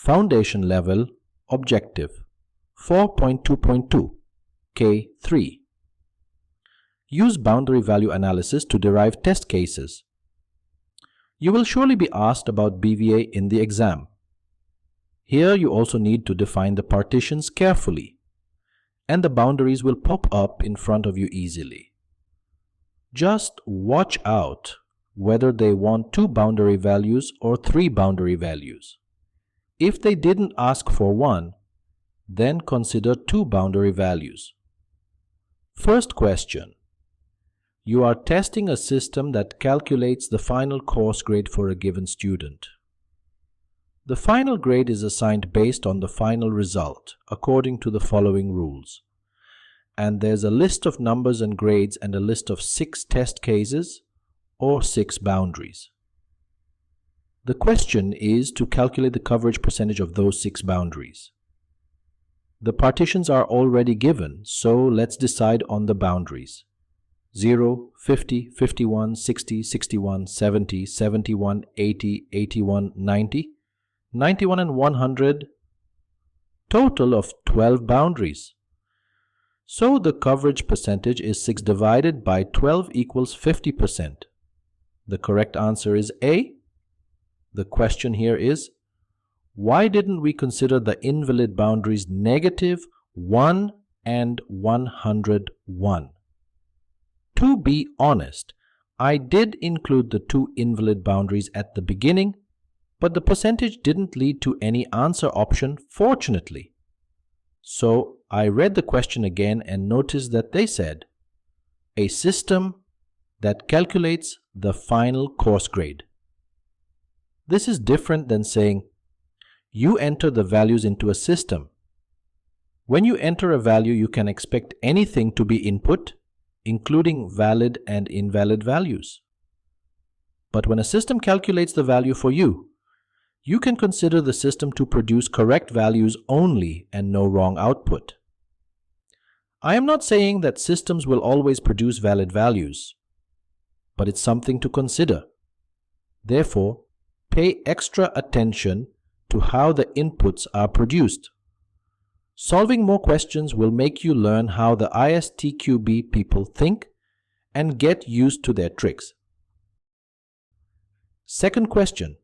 Foundation Level Objective 4.2.2 K3. Use boundary value analysis to derive test cases. You will surely be asked about BVA in the exam. Here you also need to define the partitions carefully, and the boundaries will pop up in front of you easily. Just watch out whether they want 2 boundary values or 3 boundary values. If they didn't ask for 1, then consider 2 boundary values. First question. You are testing a system that calculates the final course grade for a given student. The final grade is assigned based on the final result, according to the following rules. And there's a list of numbers and grades and a list of 6 test cases or 6 boundaries. The question is to calculate the coverage percentage of those 6 boundaries. The partitions are already given, so let's decide on the boundaries. 0, 50, 51, 60, 61, 70, 71, 80, 81, 90, 91 and 100. Total of 12 boundaries. So the coverage percentage is 6 divided by 12 equals 50%. The correct answer is A. The question here is, why didn't we consider the invalid boundaries negative 1 and 101? To be honest, I did include the 2 invalid boundaries at the beginning, but the percentage didn't lead to any answer option, fortunately. So I read the question again and noticed that they said, a system that calculates the final course grade. This is different than saying, you enter the values into a system. When you enter a value, you can expect anything to be input, including valid and invalid values. But when a system calculates the value for you, you can consider the system to produce correct values only and no wrong output. I am not saying that systems will always produce valid values, but it's something to consider. Therefore, pay extra attention to how the inputs are produced. Solving more questions will make you learn how the ISTQB people think and get used to their tricks. Second question.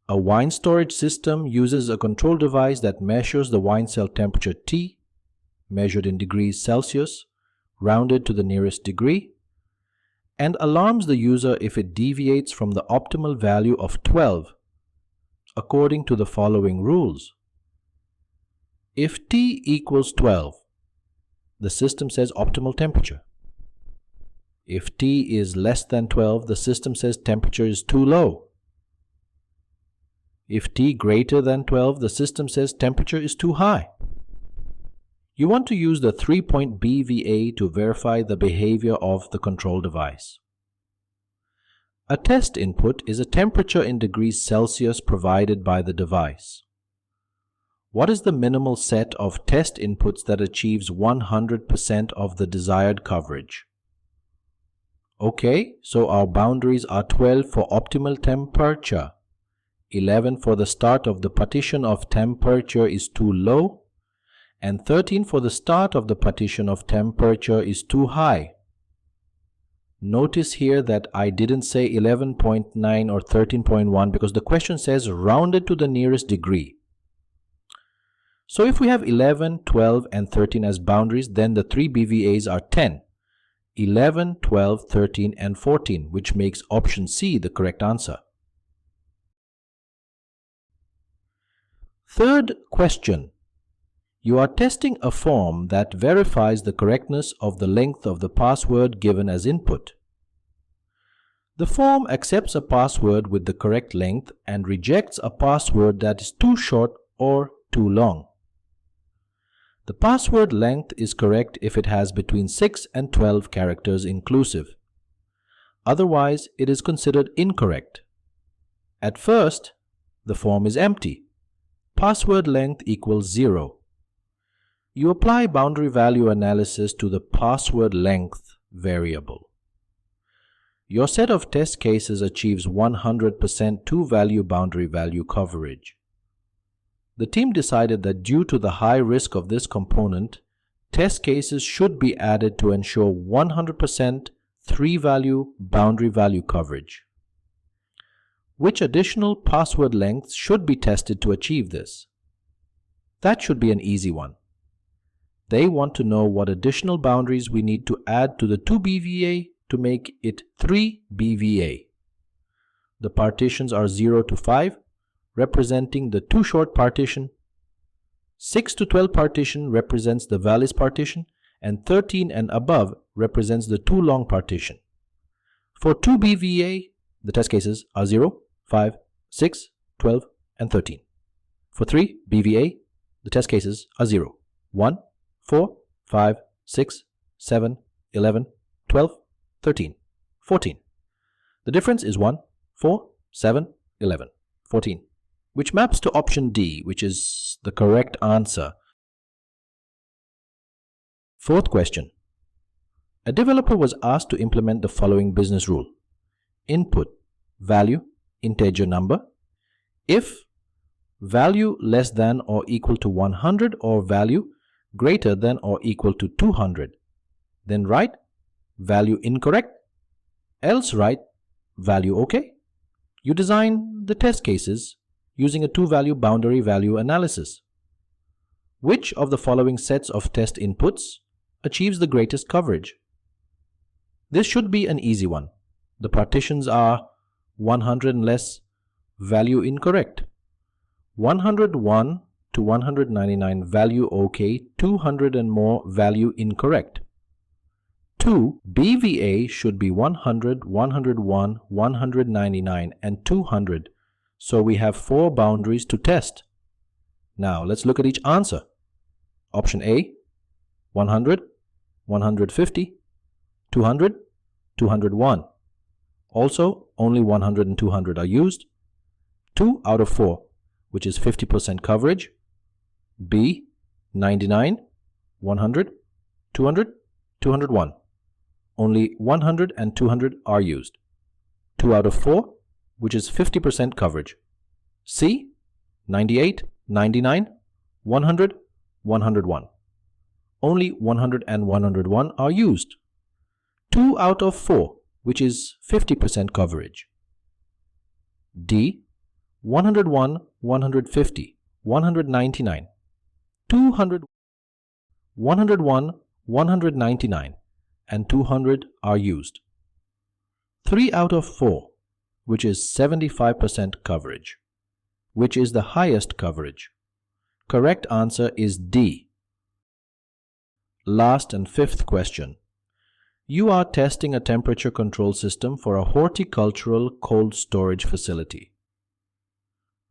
A wine storage system uses a control device that measures the wine cell temperature T, measured in degrees Celsius, rounded to the nearest degree, and alarms the user if it deviates from the optimal value of 12, according to the following rules. If T equals 12, the system says optimal temperature. If T is less than 12, the system says temperature is too low. If T greater than 12, the system says temperature is too high. You want to use the 3-point BVA to verify the behavior of the control device. A test input is a temperature in degrees Celsius provided by the device. What is the minimal set of test inputs that achieves 100% of the desired coverage? Okay, so our boundaries are 12 for optimal temperature, 11 for the start of the partition of temperature is too low, and 13 for the start of the partition of temperature is too high. Notice here that I didn't say 11.9 or 13.1 because the question says rounded to the nearest degree. So if we have 11, 12 and 13 as boundaries, then the 3 BVAs are 10. 11, 12, 13 and 14, which makes option C the correct answer. Third question. You are testing a form that verifies the correctness of the length of the password given as input. The form accepts a password with the correct length and rejects a password that is too short or too long. The password length is correct if it has between 6 and 12 characters inclusive. Otherwise, it is considered incorrect. At first, the form is empty. Password length equals 0. You apply boundary value analysis to the password length variable. Your set of test cases achieves 100% two-value boundary value coverage. the team decided that due to the high risk of this component, test cases should be added to ensure 100% three-value boundary value coverage. Which additional password lengths should be tested to achieve this? That should be an easy one. They want to know what additional boundaries we need to add to the 2BVA to make it 3BVA. The partitions are 0 to 5, representing the too short partition. 6 to 12 partition represents the valid partition, and 13 and above represents the too long partition. For 2BVA, the test cases are 0, 5, 6, 12, and 13. For 3BVA, the test cases are 0, 1, 4, 5, 6, 7, 11, 12, 13, 14. The difference is 1, 4, 7, 11, 14, which maps to option D, which is the correct answer. Fourth question. A developer was asked to implement the following business rule. Input value integer number if value less than or equal to 100 or value greater than or equal to 200. Then write value incorrect, else write value OK. You design the test cases using a two-value boundary value analysis. Which of the following sets of test inputs achieves the greatest coverage? This should be an easy one. The partitions are 100 and less, value incorrect. 101 to 199, value OK. 200 and more, value incorrect. 2 BVA should be 100, 101, 199, and 200. So we have 4 boundaries to test. Now let's look at each answer. Option A, 100, 150, 200, 201. Also, only 100 and 200 are used. 2 out of 4, which is 50% coverage. B, 99, 100, 200, 201. Only 100 and 200 are used. 2 out of 4, which is 50% coverage. C, 98, 99, 100, 101. Only 100 and 101 are used. 2 out of 4, which is 50% coverage. D, 101, 150, 199, 200, 101, 199, and 200 are used. 3 out of 4, which is 75% coverage. Which is the highest coverage? Correct answer is D. Last and fifth question. You are testing a temperature control system for a horticultural cold storage facility.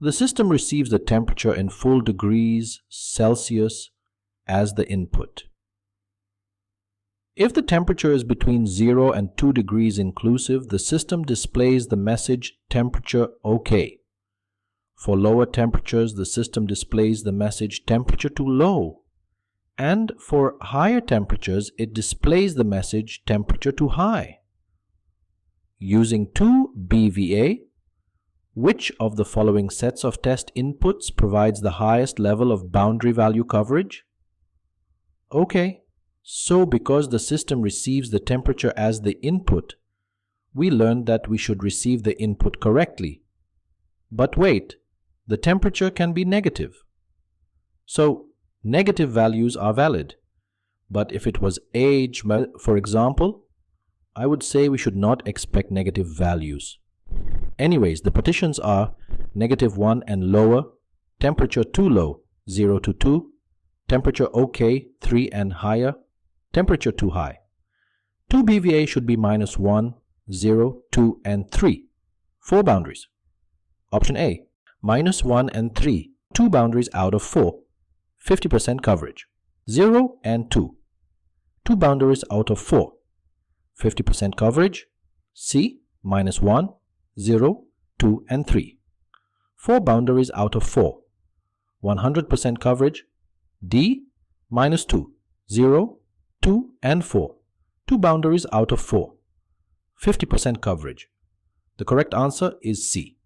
The system receives the temperature in full degrees Celsius as the input. If the temperature is between 0 and 2 degrees inclusive, the system displays the message temperature OK. For lower temperatures, the system displays the message temperature too low. And for higher temperatures, it displays the message temperature too high. Using 2BVA, which of the following sets of test inputs provides the highest level of boundary value coverage? Okay, so because the system receives the temperature as the input, we learned that we should receive the input correctly. But wait, the temperature can be negative. So, negative values are valid. But if it was age, for example, I would say we should not expect negative values. Anyways, the partitions are -1 and lower, temperature too low, 0 to 2, temperature OK, 3 and higher, temperature too high. 2BVA should be -1, 0, 2, and 3. 4 boundaries. Option A, -1 and 3, 2 boundaries out of 4, 50% coverage. 0 and 2, 2 boundaries out of 4, 50% coverage. C, -1, 0, 2, and 3. 4 boundaries out of 4, 100% coverage. D, -2, 0, 2, and 4. 2 boundaries out of 4, 50% coverage. The correct answer is C.